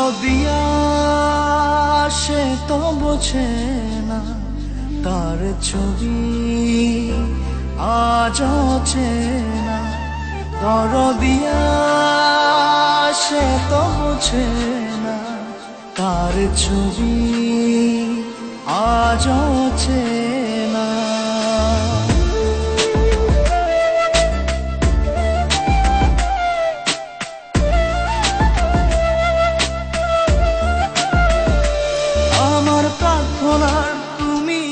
দরদিয়া সে তো বোঝে না, তার ছবি আজ চেনা। দরদিয়া সে তো বোঝে না, তার ছবি আজ চেনা। আমার প্রার্থনার তুমি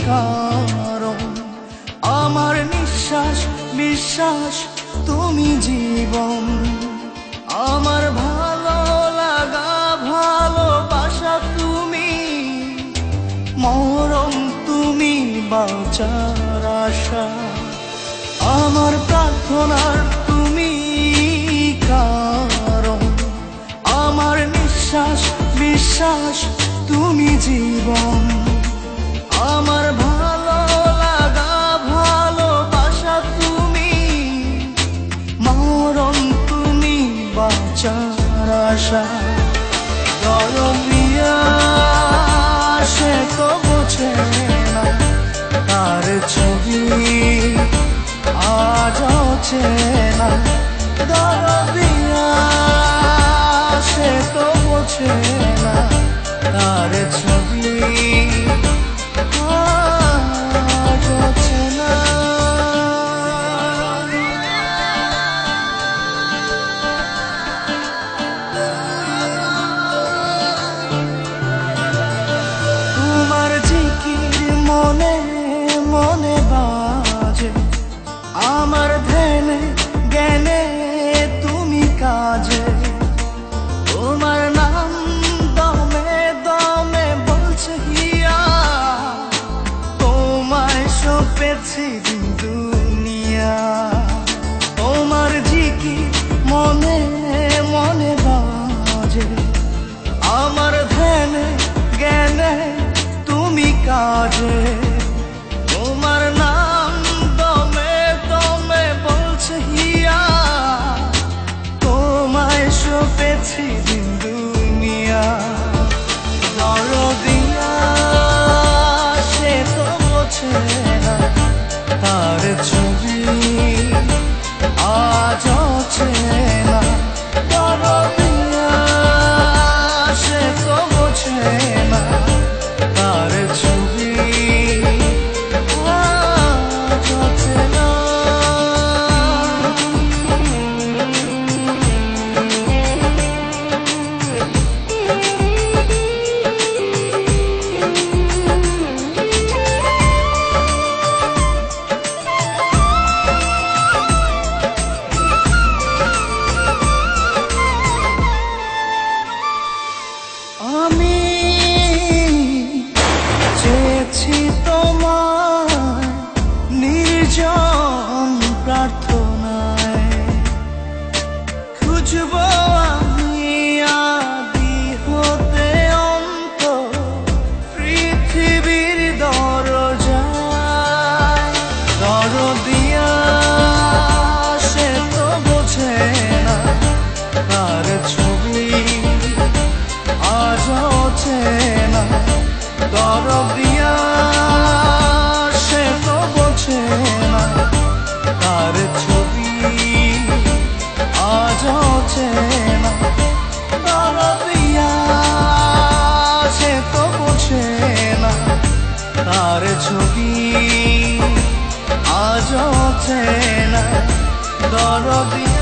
কারণ, আমার নিঃশ্বাস বিশ্বাস তুমি জীবন। আমার ভালো লাগা ভালোবাসা তুমি, মরণ তুমি বাঁচার আশা। আমার প্রার্থনার তুমি কারণ, আমার নিঃশ্বাস বিশ্বাস তুমি জীবন। আমার ভালো লাগা ভালোবাসা তুমি, মরণ তুমি বাঁচার আশা। দরদিয়া সে তো বোঝে না, তার ছবি আজ চেনা। দরদিয়া সে তো বোঝে না, তার ছবি আজ চেনা। তোমার জিকির মনে মনে বাজে, আমার ধ্যানে জ্ঞানে তুমি কাজে। তোমার নাম দমে দমে বলছে হিয়া, তোমায় সপেছি দিন দুনিয়া। তোমার জিকির মনে মনে বাজে, আমার ধ্যানে জ্ঞানে তুমি কাজে। তোমার নাম দমে দমে বলছে হিয়া, তোমায় সপেছি দিন দুনিয়া। দরদিয়া সে তো বোঝে না, তার ছবি আজ চেনা। দরদিয়া সে তো বোঝে না, তার ছবি আজ চেনা। আমি চেয়েছি তোমার নির্জন প্রার্থনায়, খুঁজব আমি আদি হতে অন্ত পৃথিবীর দরজায়। দরদিয়া সে তো বোঝে না, তার ছবি আজ চেনা। দরদিয়া সে তো বোঝে না, তার ছবি আজ চেনা। দরদিয়া সে তো বোঝে না, তার ছবি আজ চেনা। দরদিয়া